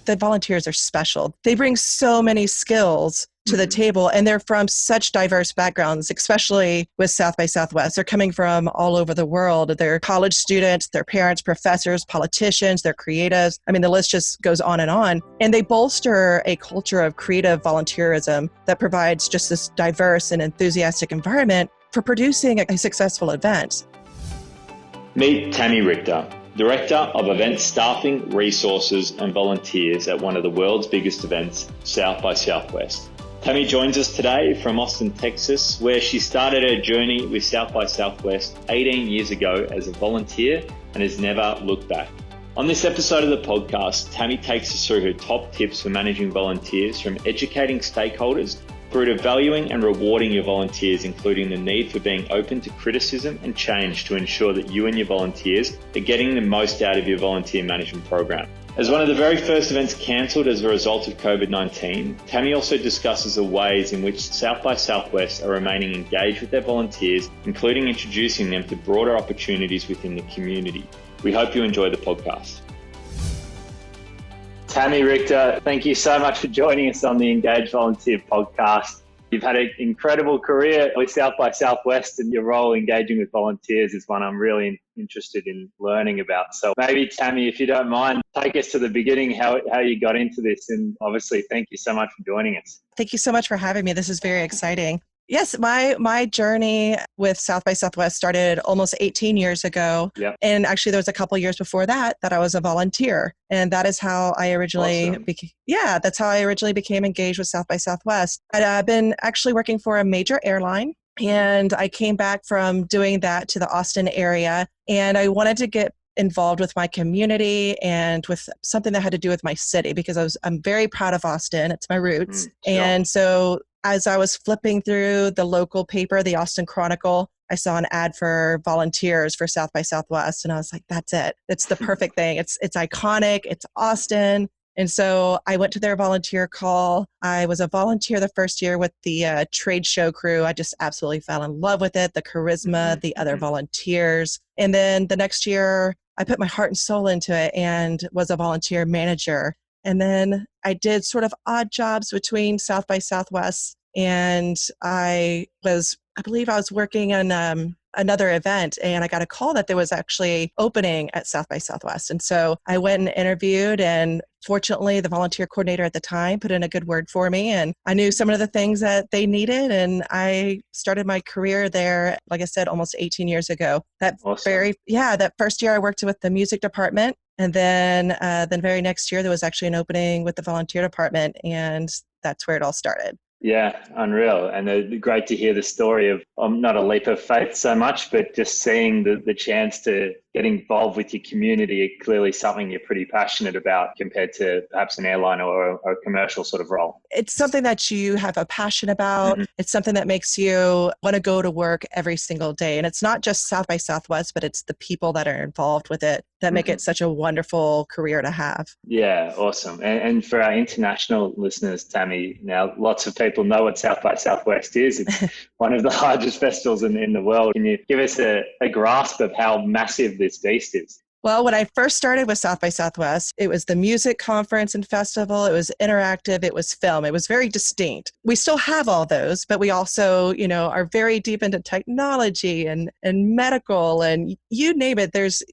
the volunteers are special. They bring so many skills to the table, and they're from such diverse backgrounds, especially with South by Southwest. They're coming from all over the world. They're college students, their parents, professors, politicians, they're creatives. I mean, the list just goes on. And they bolster a culture of creative volunteerism that provides just this diverse and enthusiastic environment for producing a successful event. Meet Tami Richter, Director of Event Staffing, Resources and Volunteers at one of the world's biggest events, South by Southwest. Tami joins us today from Austin, Texas, where she started her journey with South by Southwest 18 years ago as a volunteer and has never looked back. On this episode of the podcast, Tami takes us through her top tips for managing volunteers, from educating stakeholders through to valuing and rewarding your volunteers, including the need for being open to criticism and change to ensure that you and your volunteers are getting the most out of your volunteer management program. As one of the very first events cancelled as a result of COVID-19, Tami also discusses the ways in which South by Southwest are remaining engaged with their volunteers, including introducing them to broader opportunities within the community. We hope you enjoy the podcast. Tami Richter, thank you so much for joining us on the Engage Volunteer podcast. You've had an incredible career with South by Southwest, and your role engaging with volunteers is one I'm really interested in learning about. So maybe, Tami, if you don't mind, take us to the beginning, how you got into this. And obviously, thank you so much for joining us. Thank you so much for having me. This is very exciting. Yes, my journey with South by Southwest started almost 18 years ago. Yep. And actually, there was a couple years before that I was a volunteer. And that is how I originally that's how I originally became engaged with South by Southwest. I'd been actually working for a major airline, and I came back from doing that to the Austin area, and I wanted to get involved with my community and with something that had to do with my city, because I'm very proud of Austin. It's my roots. Sure. And so as I was flipping through the local paper, the Austin Chronicle, I saw an ad for volunteers for South by Southwest. And I was like, that's it. It's the perfect thing. It's iconic. It's Austin. And so I went to their volunteer call. I was a volunteer the first year with the trade show crew. I just absolutely fell in love with it, the charisma, the other volunteers. And then the next year, I put my heart and soul into it and was a volunteer manager. And then I did sort of odd jobs between South by Southwest, and I believe I was working on another event, and I got a call that there was actually opening at South by Southwest. And so I went and interviewed, and fortunately the volunteer coordinator at the time put in a good word for me, and I knew some of the things that they needed, and I started my career there, like I said, almost 18 years ago. That first year I worked with the music department. And then the very next year, there was actually an opening with the volunteer department, and that's where it all started. Yeah, unreal. And great to hear the story of not a leap of faith so much, but just seeing the chance to get involved with your community, clearly something you're pretty passionate about compared to perhaps an airline or a commercial sort of role. It's something that you have a passion about. It's something that makes you want to go to work every single day. And it's not just South by Southwest, but it's the people that are involved with it that make it such a wonderful career to have. Yeah, awesome. And for our international listeners, Tami, now lots of people know what South by Southwest is. It's one of the largest festivals in the world. Can you give us a grasp of how massive this beast is? Well, when I first started with South by Southwest, it was the music conference and festival. It was interactive. It was film. It was very distinct. We still have all those, but we also, are very deep into technology and medical and you name it. There's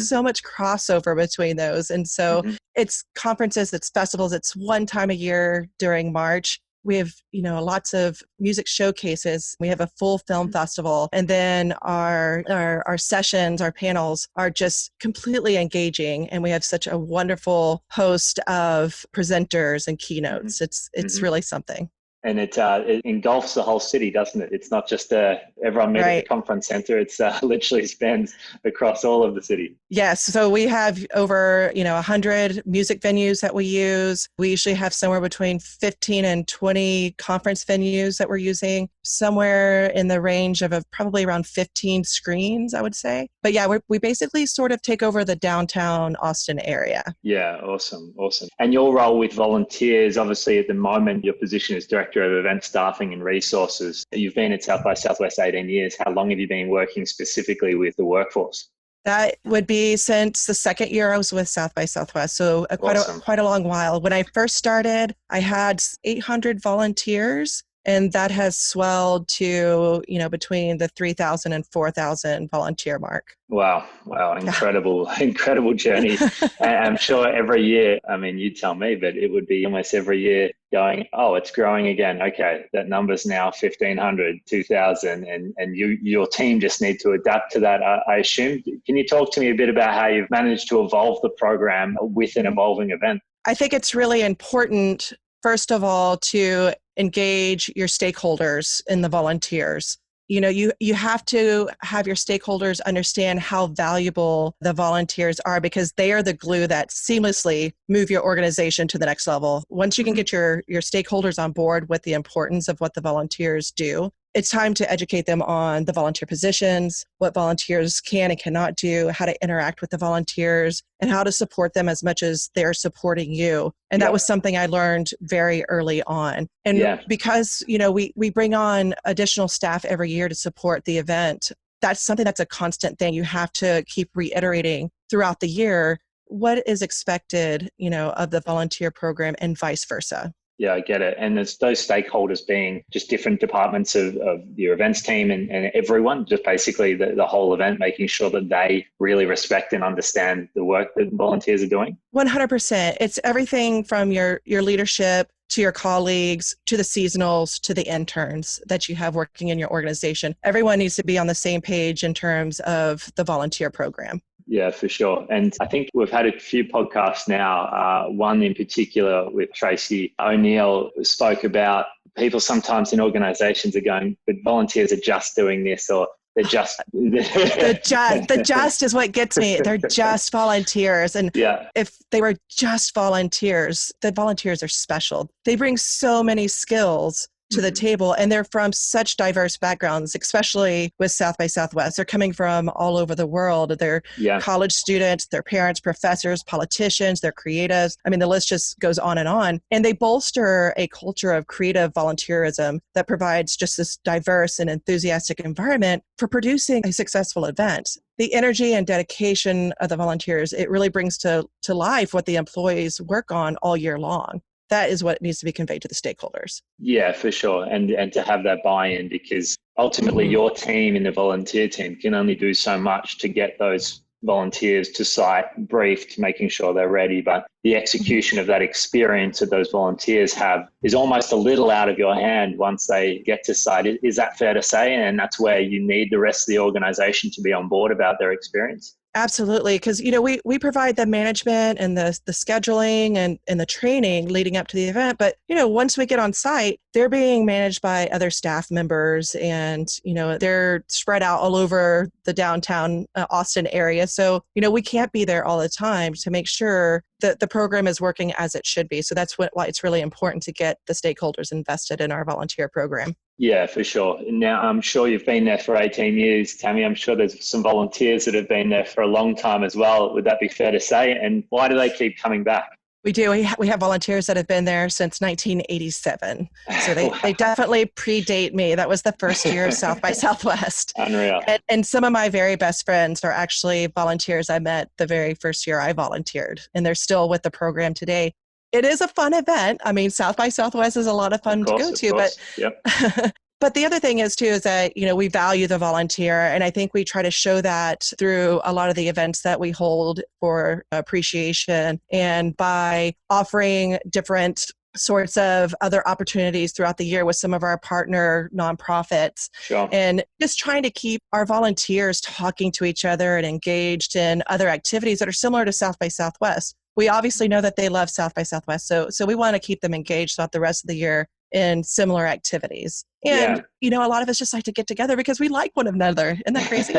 so much crossover between those. And so it's conferences, it's festivals. It's one time a year during March. We have, lots of music showcases. We have a full film festival. And then our sessions, our panels are just completely engaging. And we have such a wonderful host of presenters and keynotes. It's really something. And it engulfs the whole city, doesn't it? It's not just everyone meet at the conference center. It's literally spans across all of the city. Yes. So we have over, 100 music venues that we use. We usually have somewhere between 15 and 20 conference venues that we're using, somewhere in the range of probably around 15 screens, I would say. But yeah, we basically sort of take over the downtown Austin area. Yeah, awesome. And your role with volunteers, obviously at the moment, your position is Director of Event Staffing and Resources. You've been at South by Southwest 18 years. How long have you been working specifically with the workforce? That would be since the second year I was with South by Southwest. So Awesome. quite a long while. When I first started, I had 800 volunteers, and that has swelled to, between the 3,000 and 4,000 volunteer mark. Wow. Yeah. Incredible journey. And I'm sure every year, I mean, you tell me, but it would be almost every year going, oh, it's growing again. Okay, that number's now 1,500, 2,000, and your team just need to adapt to that, I assume. Can you talk to me a bit about how you've managed to evolve the program with an evolving event? I think it's really important, first of all, to engage your stakeholders in the volunteers. You have to have your stakeholders understand how valuable the volunteers are, because they are the glue that seamlessly move your organization to the next level. Once you can get your stakeholders on board with the importance of what the volunteers do, it's time to educate them on the volunteer positions, what volunteers can and cannot do, how to interact with the volunteers, and how to support them as much as they're supporting you. And that was something I learned very early on. And because, we bring on additional staff every year to support the event, that's something that's a constant thing. You have to keep reiterating throughout the year what is expected, of the volunteer program and vice versa. Yeah, I get it. And there's those stakeholders being just different departments of your events team and everyone, just basically the whole event, making sure that they really respect and understand the work that volunteers are doing. 100%. It's everything from your leadership to your colleagues, to the seasonals, to the interns that you have working in your organization. Everyone needs to be on the same page in terms of the volunteer program. Yeah, for sure. And I think we've had a few podcasts now. One in particular with Tracy O'Neill spoke about people sometimes in organizations are going, but volunteers are just doing this, or they're just... the just is what gets me. They're just volunteers. And if they were just volunteers, the volunteers are special. They bring so many skills to the table, and they're from such diverse backgrounds, especially with South by Southwest. They're coming from all over the world. They're college students, their parents, professors, politicians, they're creatives. I mean, the list just goes on. And they bolster a culture of creative volunteerism that provides just this diverse and enthusiastic environment for producing a successful event. The energy and dedication of the volunteers, it really brings to life what the employees work on all year long. That is what needs to be conveyed to the stakeholders. Yeah, for sure. And to have that buy-in, because ultimately your team and the volunteer team can only do so much to get those volunteers to site, briefed, making sure they're ready. But the execution of that experience that those volunteers have is almost a little out of your hand once they get to site. Is that fair to say? And that's where you need the rest of the organization to be on board about their experience? Absolutely. Because, we provide the management and the scheduling and the training leading up to the event. But, once we get on site, they're being managed by other staff members, and, they're spread out all over the downtown Austin area. So, we can't be there all the time to make sure that the program is working as it should be. So that's why it's really important to get the stakeholders invested in our volunteer program. Yeah, for sure. Now, I'm sure you've been there for 18 years, Tami. I'm sure there's some volunteers that have been there for a long time as well. Would that be fair to say? And why do they keep coming back? We do. We have volunteers that have been there since 1987. So they definitely predate me. That was the first year of South by Southwest. Unreal. And some of my very best friends are actually volunteers I met the very first year I volunteered, and they're still with the program today. It is a fun event. I mean, South by Southwest is a lot of fun to go to, but but the other thing is that, we value the volunteer. And I think we try to show that through a lot of the events that we hold for appreciation, and by offering different sorts of other opportunities throughout the year with some of our partner nonprofits. Sure. And just trying to keep our volunteers talking to each other and engaged in other activities that are similar to South by Southwest. We obviously know that they love South by Southwest, so we want to keep them engaged throughout the rest of the year in similar activities. And, a lot of us just like to get together because we like one another. Isn't that crazy?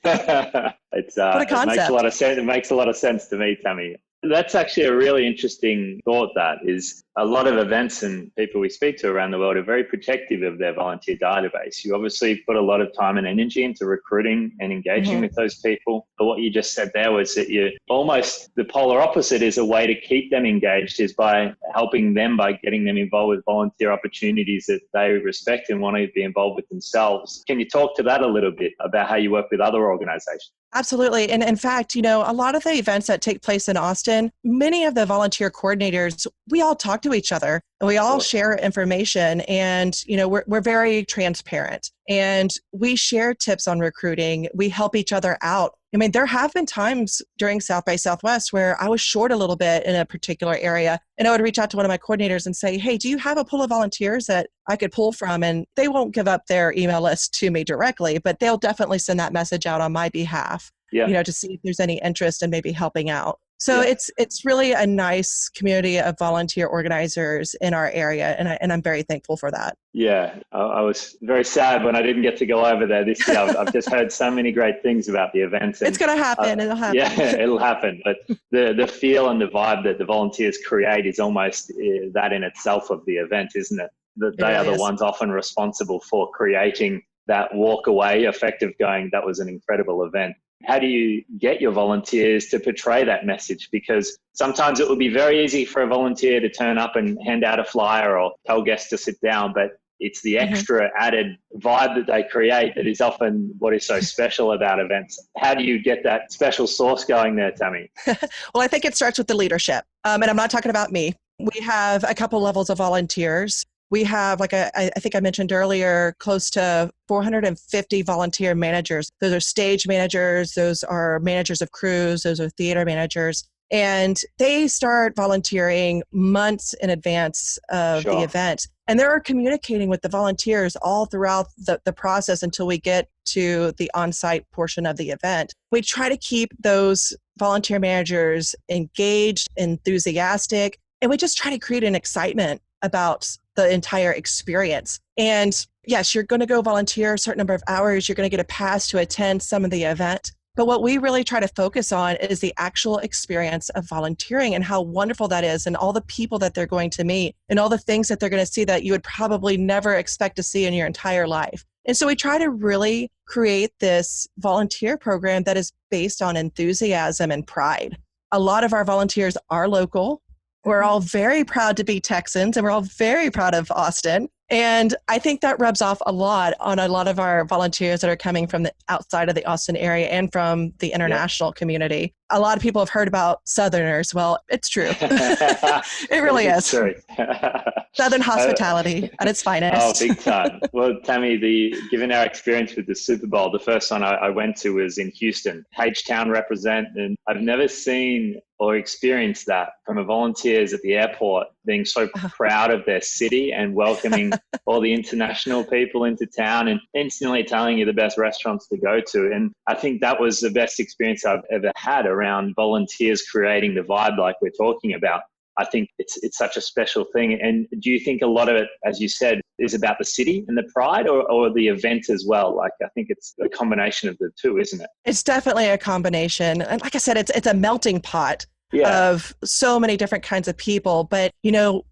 What a concept. It makes a lot of sense. It makes a lot of sense to me, Tami. That's actually a really interesting thought. That is, a lot of events and people we speak to around the world are very protective of their volunteer database. You obviously put a lot of time and energy into recruiting and engaging with those people. But what you just said there was that you almost, the polar opposite is a way to keep them engaged is by helping them, by getting them involved with volunteer opportunities that they respect and want to be involved with themselves. Can you talk to that a little bit about how you work with other organizations? Absolutely. And in fact, a lot of the events that take place in Austin, many of the volunteer coordinators, we all talk to each other and we all Awesome. share information. And, we're very transparent and we share tips on recruiting. We help each other out. I mean, there have been times during South by Southwest where I was short a little bit in a particular area, and I would reach out to one of my coordinators and say, hey, do you have a pool of volunteers that I could pull from? And they won't give up their email list to me directly, but they'll definitely send that message out on my behalf, Yeah. to see if there's any interest in maybe helping out. So Yeah. it's really a nice community of volunteer organizers in our area, and I'm very thankful for that. Yeah, I was very sad when I didn't get to go over there this year. I've just heard so many great things about the event, It's and going to happen. It'll yeah, happen. it'll happen. But the feel and the vibe that the volunteers create is almost that in itself of the event, isn't it? That It they are really the is. ones often responsible for creating that walk away effect of going, that was an incredible event. How do you get your volunteers to portray that message? Because sometimes it would be very easy for a volunteer to turn up and hand out a flyer or tell guests to sit down, but it's the Mhm. extra added vibe that they create that is often what is so special about events. How do you get that special sauce going there, Tami? Well, I think it starts with the leadership. And I'm not talking about me. We have a couple levels of volunteers. We have, like I think I mentioned earlier, close to 450 volunteer managers. Those are stage managers, those are managers of crews, those are theater managers. And they start volunteering months in advance of the Sure. event. And they're communicating with the volunteers all throughout the process until we get to the on-site portion of the event. We try to keep those volunteer managers engaged, enthusiastic, and we just try to create an excitement about the entire experience. And yes, you're going to go volunteer a certain number of hours. You're going to get a pass to attend some of the event. But what we really try to focus on is the actual experience of volunteering and how wonderful that is, and all the people that they're going to meet and all the things that they're going to see that you would probably never expect to see in your entire life. And so we try to really create this volunteer program that is based on enthusiasm and pride. A lot of our volunteers are local. We're all very proud to be Texans, and we're all very proud of Austin. And I think that rubs off a lot on a lot of our volunteers that are coming from the outside of the Austin area and from the Yeah. international community. A lot of people have heard about Southerners. Well, it's true. It really It's is. true. Southern Uh, hospitality at its Oh, finest. big time. Well, Tami, given our experience with the Super Bowl, the first one I went to was in Houston, H-Town represent, and I've never seen or experienced that from a volunteers at the airport being so proud of their city and welcoming all the international people into town and instantly telling you the best restaurants to go to. And I think that was the best experience I've ever had around volunteers creating the vibe like we're talking about. I think it's such a special thing. And do you think a lot of it, as you said, is about the city and the pride, or the event as well? Like, I think it's a combination of the two, isn't it? It's definitely a combination. And like I said, it's a melting pot Yeah. of so many different kinds of people. But,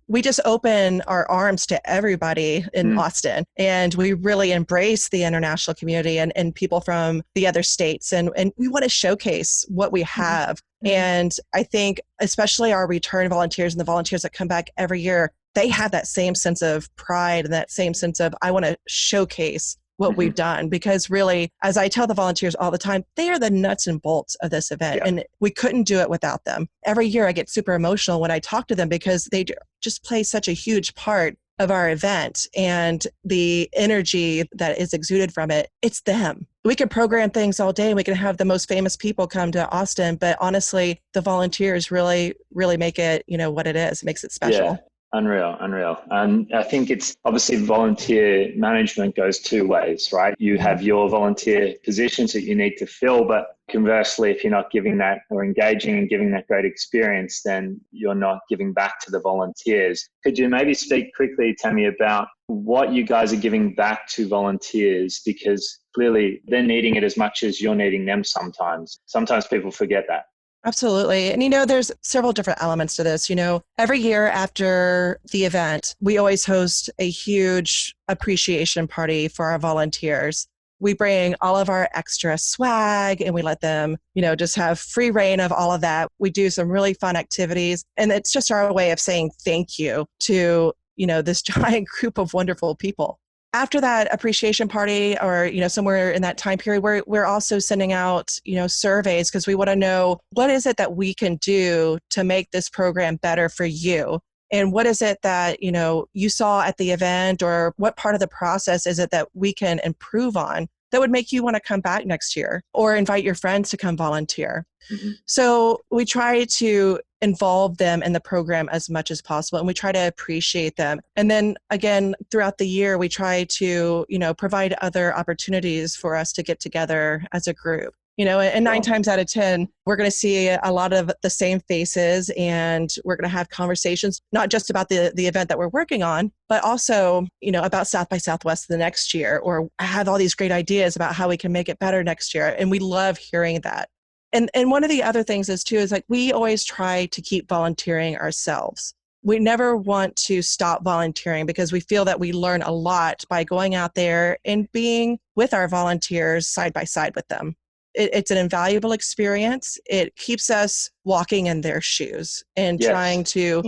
we just open our arms to everybody in Mm. Austin. And we really embrace the international community and people from the other states. And we want to showcase what we have. And I think especially our return volunteers and the volunteers that come back every year, they have that same sense of pride and that same sense of, I want to showcase what Mm-hmm. we've done, because really, as I tell the volunteers all the time, they are the nuts and bolts of this event, Yeah. and we couldn't do it without them. Every year I get super emotional when I talk to them because they just play such a huge part of our event, and the energy that is exuded from it, it's them. We can program things all day and we can have the most famous people come to Austin, but honestly, the volunteers really, really make it, what it is. It makes it Yeah. special. Unreal. And I think it's obviously volunteer management goes two ways, right? You Mhm. have your volunteer positions that you need to fill, but conversely, if you're not giving that or engaging and giving that great experience, then you're not giving back to the volunteers. Could you maybe speak quickly, Tami, about what you guys are giving back to volunteers? Because clearly they're needing it as much as you're needing them sometimes. Sometimes people forget that. Absolutely. And there's several different elements to this. Every year after the event, we always host a huge appreciation party for our volunteers. We bring all of our extra swag and we let them, just have free reign of all of that. We do some really fun activities. And it's just our way of saying thank you to, this giant group of wonderful people. after that appreciation party, or somewhere in that time period, we're also sending out surveys, because we want to know, what is it that we can do to make this program better for you, and what is it that you saw at the event, or what part of the process is it that we can improve on that would make you want to come back next year, or invite your friends to come volunteer. Mm-hmm. So we try to involve them in the program as much as possible, and we try to appreciate them. And then again, throughout the year, we try to, provide other opportunities for us to get together as a group. And 9 times out of 10, we're going to see a lot of the same faces, and we're going to have conversations, not just about the event that we're working on, but also, about South by Southwest the next year, or I have all these great ideas about how we can make it better next year. And we love hearing that. And one of the other things is like, we always try to keep volunteering ourselves. We never want to stop volunteering, because we feel that we learn a lot by going out there and being with our volunteers side by side with them. It's an invaluable experience. It keeps us walking in their shoes and trying to,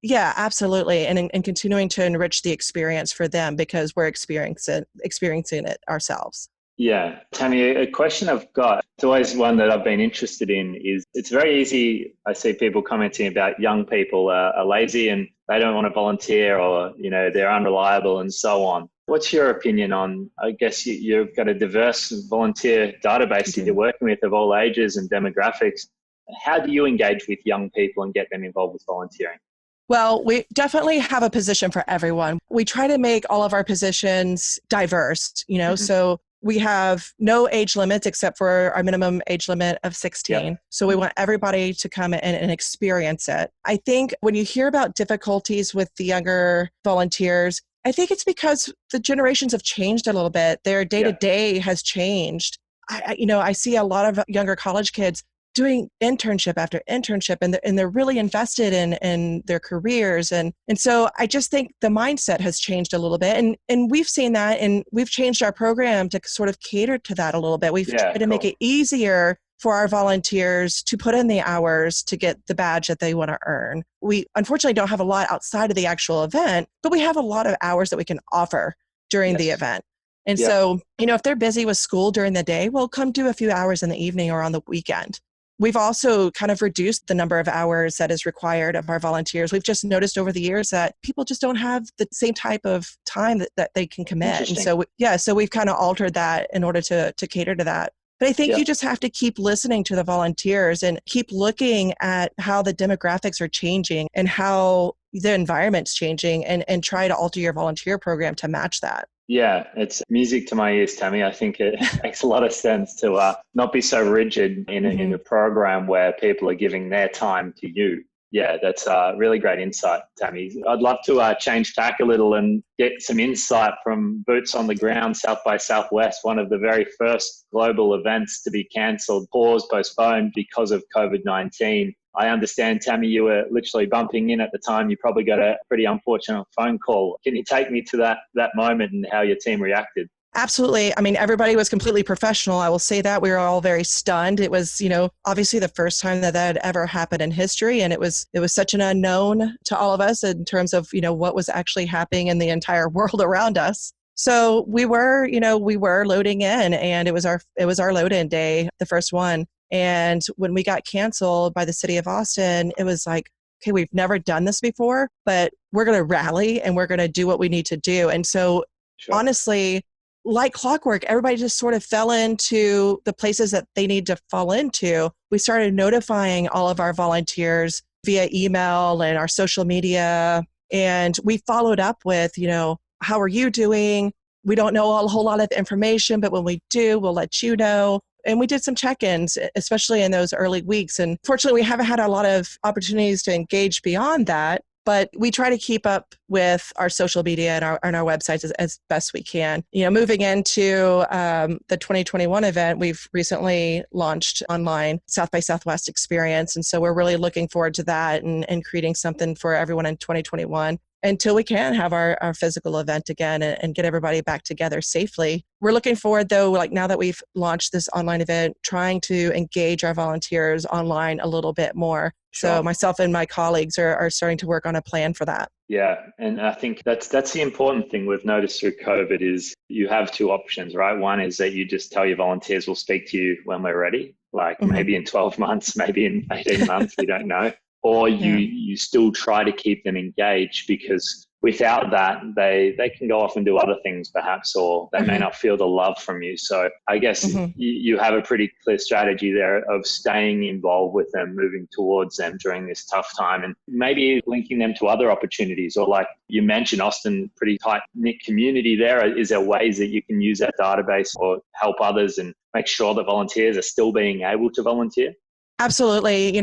yeah, absolutely. And continuing to enrich the experience for them, because we're experiencing it ourselves. Yeah. Tami, a question I've got, it's always one that I've been interested in, is it's very easy. I see people commenting about young people are lazy and they don't want to volunteer, or, they're unreliable and so on. What's your opinion on, I guess you've got a diverse volunteer database that you're working with of all ages and demographics. How do you engage with young people and get them involved with volunteering? Well, we definitely have a position for everyone. We try to make all of our positions diverse, so we have no age limits except for our minimum age limit of 16. Yep. So we want everybody to come in and experience it. I think when you hear about difficulties with the younger volunteers, I think it's because the generations have changed a little bit. Their day-to-day has changed. I see a lot of younger college kids doing internship after internship, and they're really invested in their careers. And so I just think the mindset has changed a little bit. And we've seen that, and we've changed our program to sort of cater to that a little bit. We've tried to make it easier for our volunteers to put in the hours to get the badge that they want to earn. We unfortunately don't have a lot outside of the actual event, but we have a lot of hours that we can offer during the event. And so, if they're busy with school during the day, well, come do a few hours in the evening or on the weekend. We've also kind of reduced the number of hours that is required of our volunteers. We've just noticed over the years that people just don't have the same type of time that they can commit. And so, so we've kind of altered that in order to cater to that. But I think you just have to keep listening to the volunteers and keep looking at how the demographics are changing and how the environment's changing, and try to alter your volunteer program to match that. Yeah, it's music to my ears, Tami. I think it makes a lot of sense to not be so rigid in a program where people are giving their time to you. Yeah, that's a really great insight, Tami. I'd love to change tack a little and get some insight from boots on the ground, South by Southwest, one of the very first global events to be cancelled, paused, postponed because of COVID-19. I understand, Tami, you were literally bumping in at the time. You probably got a pretty unfortunate phone call. Can you take me to that moment and how your team reacted? Absolutely. I mean, everybody was completely professional. I will say that. We were all very stunned. It was, obviously the first time that had ever happened in history. And it was such an unknown to all of us in terms of, what was actually happening in the entire world around us. So we were loading in, and it was our load-in day, the first one. And when we got canceled by the city of Austin, it was like, okay, we've never done this before, but we're going to rally and we're going to do what we need to do. And so honestly, like clockwork, everybody just sort of fell into the places that they need to fall into. We started notifying all of our volunteers via email and our social media. And we followed up with, how are you doing? We don't know a whole lot of information, but when we do, we'll let you know. And we did some check-ins, especially in those early weeks. And fortunately, we haven't had a lot of opportunities to engage beyond that. But we try to keep up with our social media and our websites as best we can. Moving into the 2021 event, we've recently launched online South by Southwest experience. And so we're really looking forward to that and creating something for everyone in 2021. until we can have our physical event again and get everybody back together safely. We're looking forward, though, like now that we've launched this online event, trying to engage our volunteers online a little bit more. Sure. So myself and my colleagues are starting to work on a plan for that. Yeah, and I think that's the important thing we've noticed through COVID is you have two options, right? One is that you just tell your volunteers we'll speak to you when we're ready, like maybe in 12 months, maybe in 18 months, we don't know. Or you still try to keep them engaged, because without that, they can go off and do other things perhaps, or they may not feel the love from you. So I guess you have a pretty clear strategy there of staying involved with them, moving towards them during this tough time, and maybe linking them to other opportunities. Or like you mentioned, Austin, pretty tight-knit community there. Is there ways that you can use that database or help others and make sure that volunteers are still being able to volunteer? Absolutely.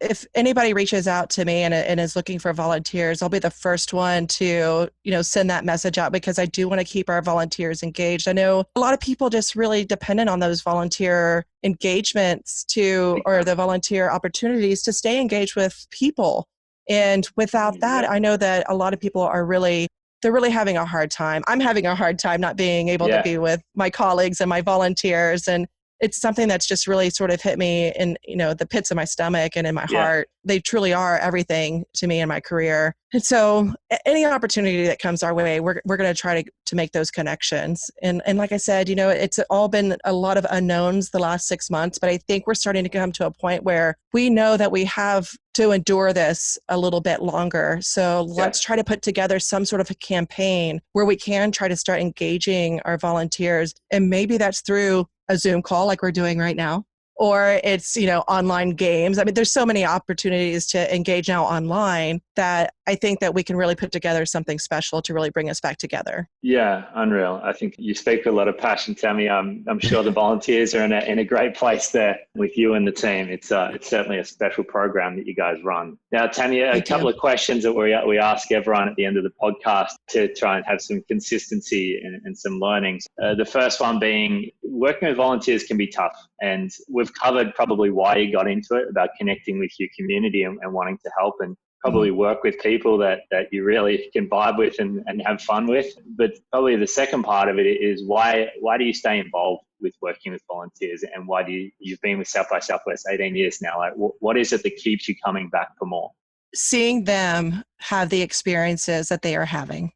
If anybody reaches out to me and is looking for volunteers, I'll be the first one to, send that message out, because I do want to keep our volunteers engaged. I know a lot of people just really dependent on those volunteer engagements or the volunteer opportunities to stay engaged with people. And without that, I know that a lot of people they're really having a hard time. I'm having a hard time not being able to be with my colleagues and my volunteers. And it's something that's just really sort of hit me in, the pits of my stomach and in my heart. They truly are everything to me in my career. And so any opportunity that comes our way, we're going to try to make those connections. And like I said, it's all been a lot of unknowns the last 6 months, but I think we're starting to come to a point where we know that we have to endure this a little bit longer. So let's try to put together some sort of a campaign where we can try to start engaging our volunteers. And maybe that's through a Zoom call like we're doing right now, or it's, online games. I mean, there's so many opportunities to engage now online that I think that we can really put together something special to really bring us back together. Yeah, unreal. I think you speak with a lot of passion, Tami. I'm sure the volunteers are in a great place there with you and the team. It's certainly a special program that you guys run. Now, Tami, a couple of questions that we ask everyone at the end of the podcast to try and have some consistency and some learnings. The first one being, working with volunteers can be tough. And we've covered probably why you got into it, about connecting with your community and wanting to help and probably work with people that you really can vibe with and have fun with. But probably the second part of it is why do you stay involved with working with volunteers, and why you've been with South by Southwest 18 years now? Like, what is it that keeps you coming back for more? Seeing them have the experiences that they are having.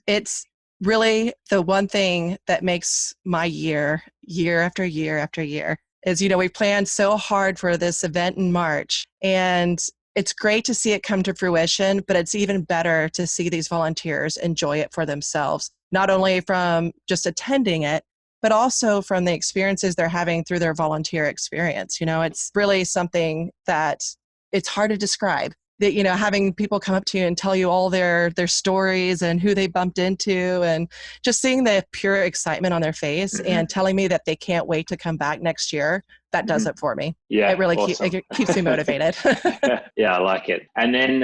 It's really the one thing that makes my year after year after year is, we've planned so hard for this event in March, and it's great to see it come to fruition, but it's even better to see these volunteers enjoy it for themselves, not only from just attending it, but also from the experiences they're having through their volunteer experience. It's really something that it's hard to describe. That, having people come up to you and tell you all their stories and who they bumped into, and just seeing the pure excitement on their face and telling me that they can't wait to come back next year, that does it for me. Yeah, it really awesome. keeps me motivated. Yeah, I like it. And then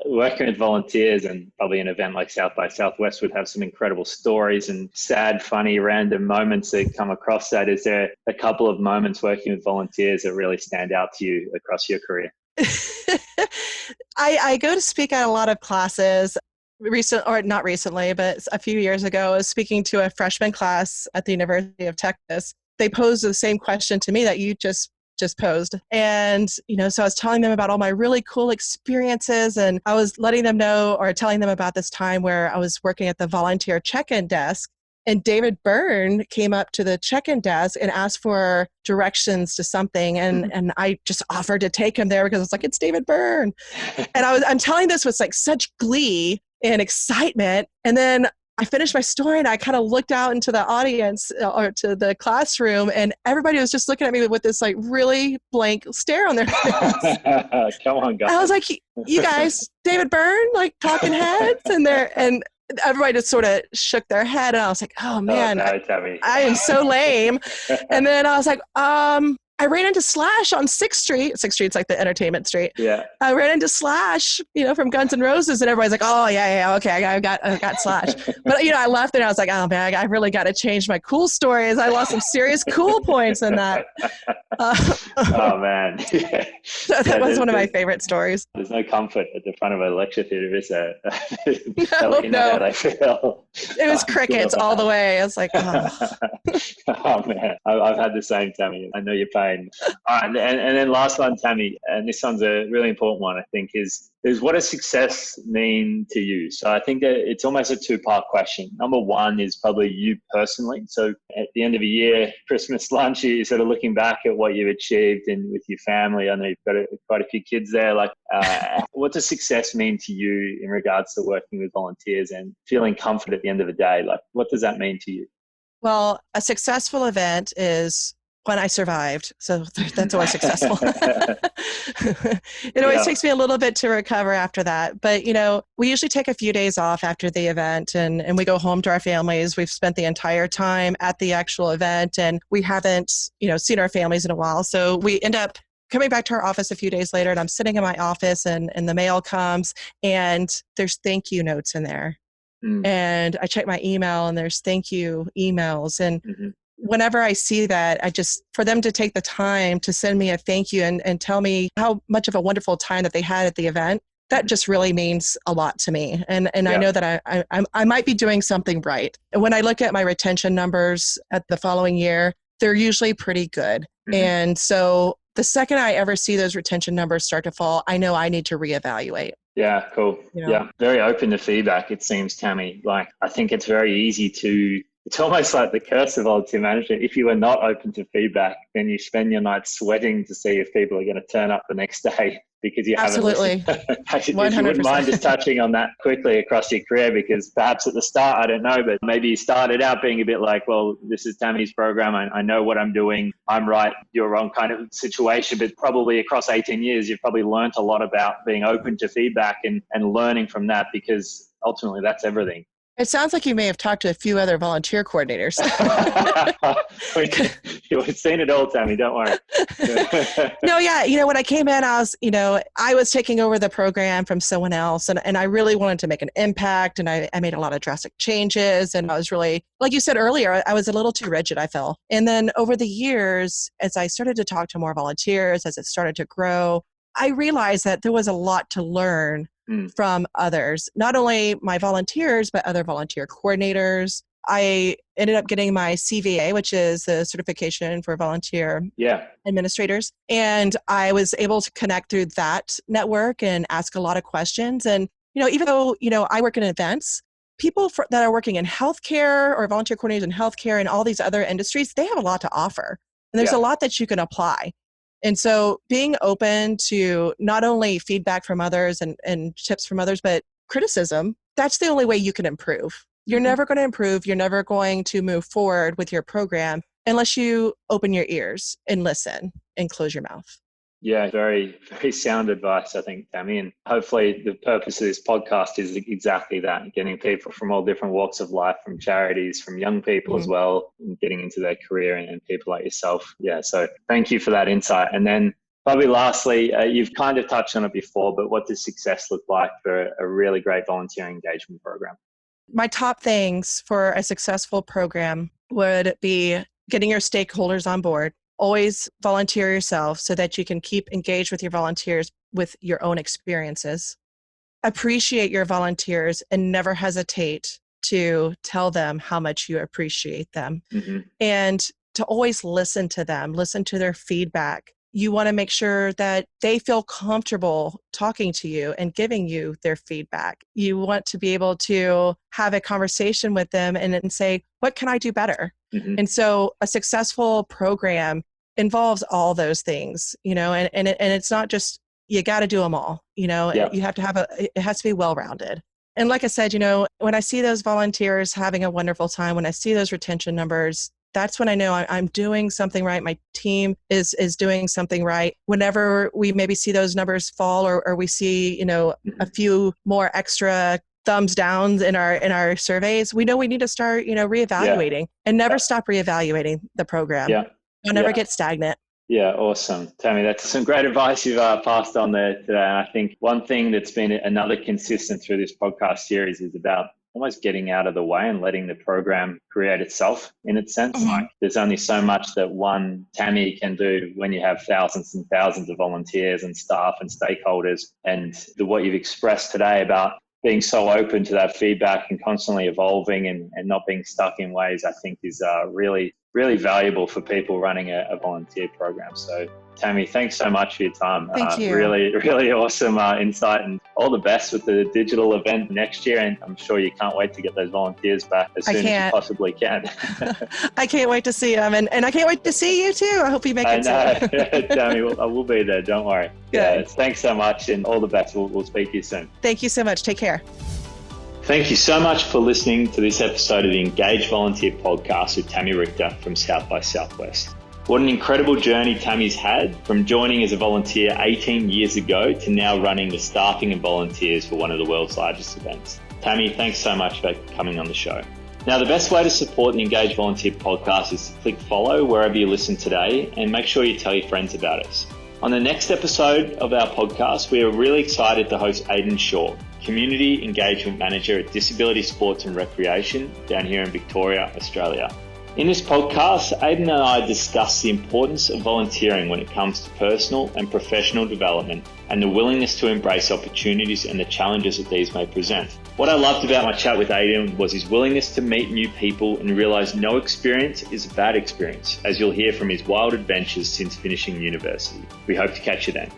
working with volunteers, and probably an event like South by Southwest would have some incredible stories and sad, funny, random moments that come across that. Is there a couple of moments working with volunteers that really stand out to you across your career? I go to speak at a lot of classes. Not recently, but a few years ago, I was speaking to a freshman class at the University of Texas. They posed the same question to me that you just posed. And, so I was telling them about all my really cool experiences, and I was letting them know or telling them about this time where I was working at the volunteer check-in desk. And David Byrne came up to the check-in desk and asked for directions to something. And I just offered to take him there because I was like, it's David Byrne. And I'm telling this with like such glee and excitement. And then I finished my story and I kind of looked out into the audience or to the classroom, and everybody was just looking at me with this like really blank stare on their face. Come on, guys. I was like, you guys, David Byrne, like talking heads, and everybody just sort of shook their head, and I was like, oh man, I am so lame. And then I was like, I I ran into Slash on 6th Street. 6th Street's like the entertainment street. Yeah. I ran into Slash, from Guns N' Roses, and everybody's like, oh, yeah, okay, I got Slash. But, I left and I was like, oh, man, I really got to change my cool stories. I lost some serious cool points in that. Oh, man. Yeah. So that was one of my favorite stories. There's no comfort at the front of a lecture theatre, is there? No. How they feel. It was crickets all the way. I was like, oh. Oh, man. I've had the same, Tami. I know your pain. All right, and then last one, Tami, and this one's a really important one, I think, is what does success mean to you? So I think that it's almost a two-part question. Number one is probably you personally. So at the end of a year, Christmas lunch, you're sort of looking back at what you've achieved and with your family. I know you've got quite a few kids there. Like, what does success mean to you in regards to working with volunteers and feeling comfort at the end of the day? Like, what does that mean to you? Well, a successful event is when I survived. So that's always successful. It always takes me a little bit to recover after that. But, we usually take a few days off after the event and we go home to our families. We've spent the entire time at the actual event and we haven't, seen our families in a while. So we end up coming back to our office a few days later and I'm sitting in my office and the mail comes and there's thank you notes in there. And I check my email and there's thank you emails. And whenever I see that, for them to take the time to send me a thank you and tell me how much of a wonderful time that they had at the event, that just really means a lot to me. And I know that I might be doing something right. And when I look at my retention numbers at the following year, they're usually pretty good. And so the second I ever see those retention numbers start to fall, I know I need to reevaluate. Yeah, cool. Yeah, very open to feedback, it seems, Tami. Like, I think it's very easy it's almost like the curse of volunteer management. If you are not open to feedback, then you spend your night sweating to see if people are going to turn up the next day because you haven't listened. If you wouldn't mind just touching on that quickly across your career, because perhaps at the start, I don't know, but maybe you started out being a bit like, well, this is Tami's program. I know what I'm doing. I'm right, you're wrong kind of situation. But probably across 18 years, you've probably learned a lot about being open to feedback and learning from that, because ultimately that's everything. It sounds like you may have talked to a few other volunteer coordinators. You've seen it all, Tami, don't worry. No, yeah. When I came in, I was taking over the program from someone else and I really wanted to make an impact and I made a lot of drastic changes. And I was really, like you said earlier, I was a little too rigid, I felt. And then over the years, as I started to talk to more volunteers, as it started to grow, I realized that there was a lot to learn from others, not only my volunteers, but other volunteer coordinators. I ended up getting my CVA, which is the certification for volunteer administrators. And I was able to connect through that network and ask a lot of questions. And, even though, I work in events, people that are working in healthcare or volunteer coordinators in healthcare and all these other industries, they have a lot to offer. And there's a lot that you can apply. And so being open to not only feedback from others and tips from others, but criticism, that's the only way you can improve. You're never going to improve. You're never going to move forward with your program unless you open your ears and listen and close your mouth. Yeah, very, very sound advice, I think, Tami. And hopefully the purpose of this podcast is exactly that, getting people from all different walks of life, from charities, from young people as well, and getting into their career and people like yourself. Yeah, so thank you for that insight. And then probably lastly, you've kind of touched on it before, but what does success look like for a really great volunteer engagement program? My top things for a successful program would be getting your stakeholders on board. Always volunteer yourself so that you can keep engaged with your volunteers with your own experiences. Appreciate your volunteers and never hesitate to tell them how much you appreciate them. And to always listen to them, listen to their feedback. You want to make sure that they feel comfortable talking to you and giving you their feedback. You want to be able to have a conversation with them and say, what can I do better? And so a successful program involves all those things, and it's not just, you got to do them all, you have to it has to be well-rounded. And like I said, when I see those volunteers having a wonderful time, when I see those retention numbers, that's when I know I'm doing something right. My team is doing something right. Whenever we maybe see those numbers fall or we see, a few more extra thumbs downs in our surveys, we know we need to start, reevaluating and never stop reevaluating the program. Don't ever get stagnant. Yeah, awesome. Tami, that's some great advice you've passed on there today. And I think one thing that's been another consistent through this podcast series is about almost getting out of the way and letting the program create itself in its sense. Mm-hmm. Like there's only so much that one Tami can do when you have thousands and thousands of volunteers and staff and stakeholders. And what you've expressed today about being so open to that feedback and constantly evolving and not being stuck in ways, I think is really, really valuable for people running a volunteer program. So Tami, thanks so much for your time. Thank you. Really, really awesome insight, and all the best with the digital event next year. And I'm sure you can't wait to get those volunteers back as soon as you possibly can. I can't wait to see them, and I can't wait to see you too. I hope you make it soon. Tami, I will be there. Don't worry. Good. Yeah, thanks so much, and all the best. We'll speak to you soon. Thank you so much. Take care. Thank you so much for listening to this episode of the Engage Volunteer Podcast with Tami Richter from South by Southwest. What an incredible journey Tami's had from joining as a volunteer 18 years ago to now running the staffing and volunteers for one of the world's largest events. Tami, thanks so much for coming on the show. Now, the best way to support the Engage Volunteer Podcast is to click follow wherever you listen today, and make sure you tell your friends about us. On the next episode of our podcast, we are really excited to host Aidan Shaw, Community Engagement Manager at Disability Sports and Recreation down here in Victoria, Australia. In this podcast, Aidan and I discuss the importance of volunteering when it comes to personal and professional development and the willingness to embrace opportunities and the challenges that these may present. What I loved about my chat with Aidan was his willingness to meet new people and realize no experience is a bad experience, as you'll hear from his wild adventures since finishing university. We hope to catch you then.